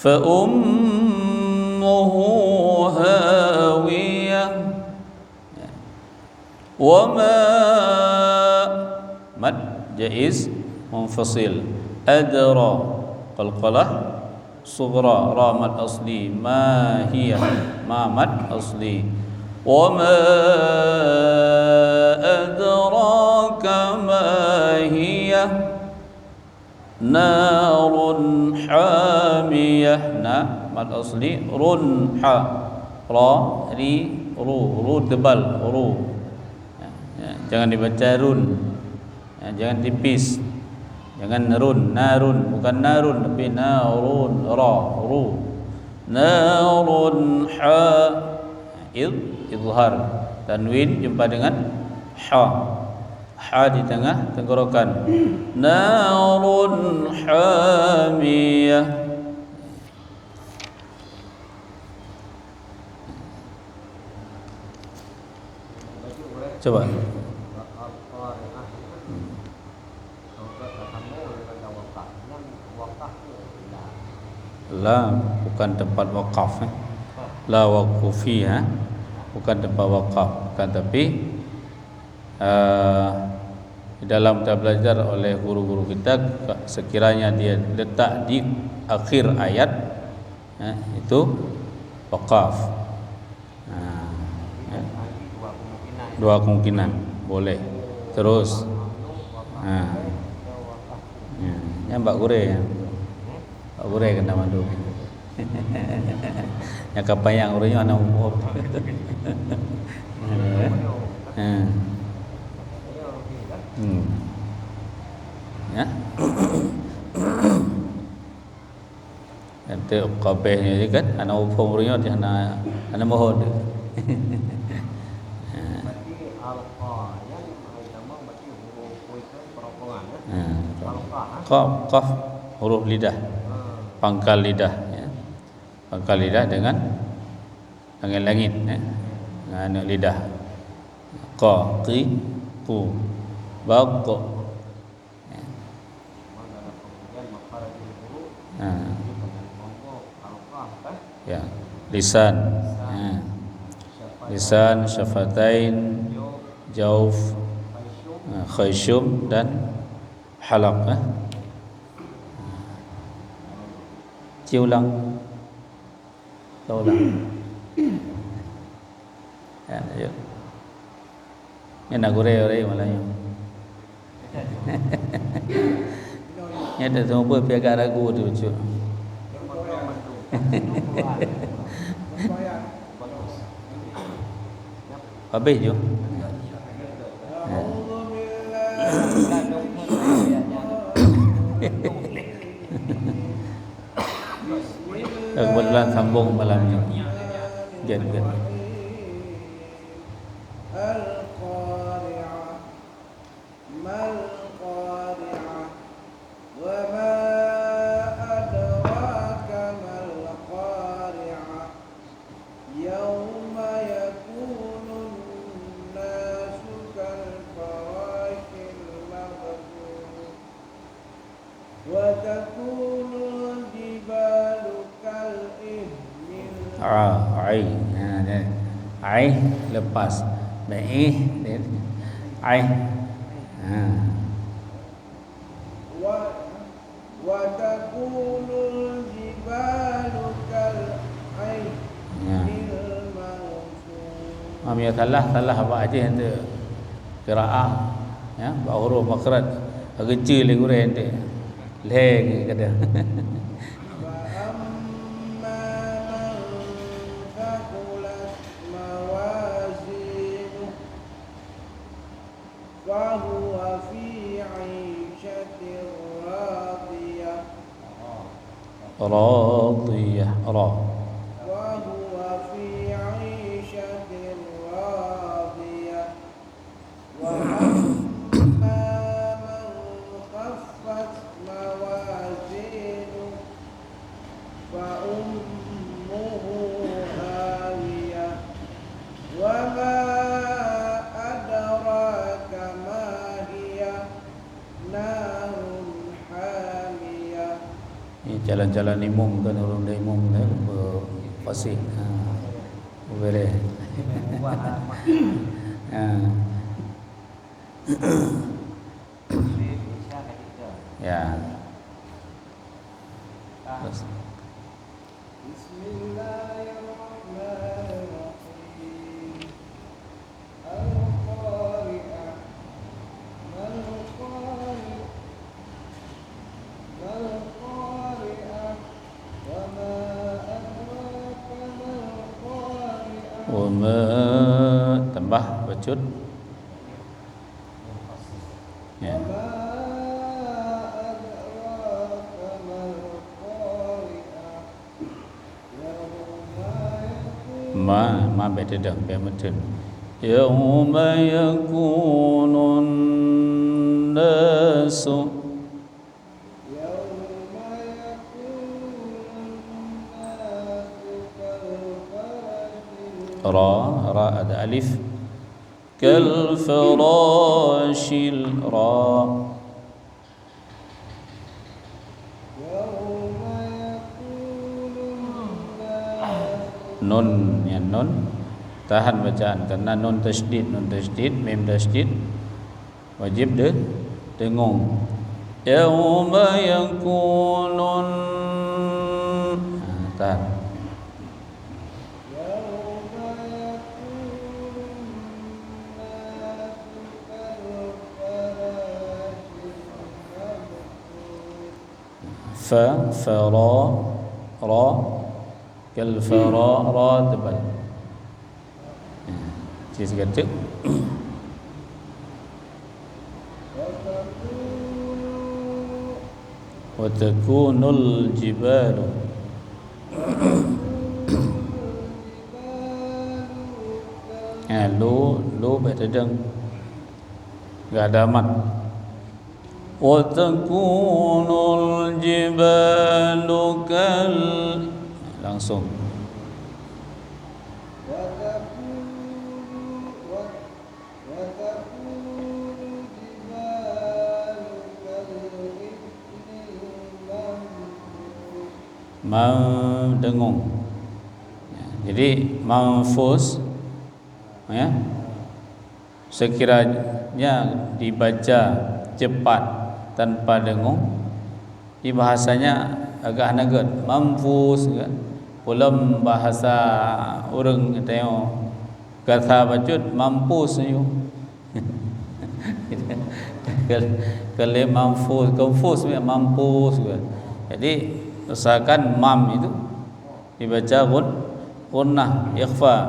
فأمه هاوية وما مد جائز منفصل أدرى قلقلة صغرى را مد أصلي ما هي ما مد أصلي وما أدراك ما هي نار حامية نا مد أصلي رن حا را ri ru tebal ru jangan dibaca run jangan tipis jangan narun bukan narun tapi narun ra ru narun ha izhar tanwin jumpa dengan ha di tengah tenggorokan narun hamiyah coba la bukan tempat wakaf la waqufi bukan tempat wakaf bukan tapi di dalam kita belajar oleh guru-guru kita sekiranya dia letak di akhir ayat itu wakaf dua kemungkinan boleh terus yang Mbak Gure Mbak Gure kena mandu yang kapayang urenya anak umur ya nanti kabehnya je kan anak umur urenya dia anak mohon qaf huruf lidah pangkal lidah ya. Pangkal lidah dengan langit ya. Dengan lidah qa qi qu baq ya lisan lisan syafatain jauf khayshum dan halaq ciulang taulang ya ayo ni nak gore Melayu ni ada semua pun agak ragu tu lucu habis je kebetulan sambung malam ni jangan ai lepas baih ai wa takunul jibalu kal ainil mawsum amya salah apa aja ente qiraah ya ba huruf makhraj kecil le gure ente leh kada راضية را وهو في عيشة راضية وأما من خفت موازينه فأمه هاوية وما أدراك ما هي نار حامية jalan-jalan imum kan urang da imum dah berpasih. Boleh. Ya. Terus. Bismillahirrahmanirrahim. Al-Qari'ah. Mal-Qari'ah. Mal-Qari'ah. Wa ma adraka mal-Qari'ah. Wa ma tambah bacut. Ya. Ma beda dah betul. Yauma yakunun nasu ra ada alif kal farashil ra nun ya nun tahan bacaan karena nun tasydid mim tasydid wajib dengung yauma yakunun tahan fara ra kal fara ra tebal sisi kata wa takunul jibalu lu betadang enggak ada mat wa takunul jibalu kal langsung dengung ya, jadi manfus ya sekiranya dibaca cepat tanpa dengung di bahasanya agak nagat manfus kan dalam bahasa orang tengok kata bacut mampus you kalau mampus confus mampus kan jadi usahakan mam itu dibaca gunnah ikhfa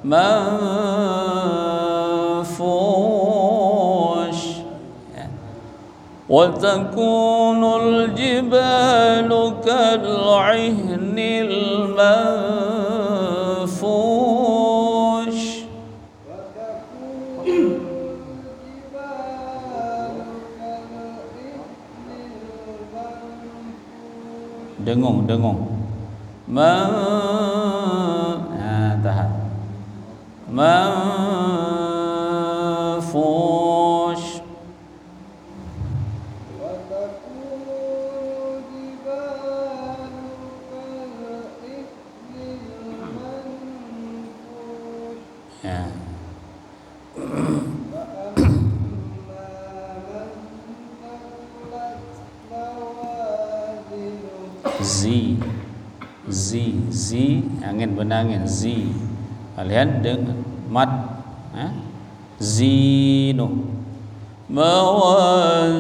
manfush wa takunul jibalu kal'ihnil manfush dengung tahan manfush ya zi angin benangin zi kalian dengan mat zinu mawazinu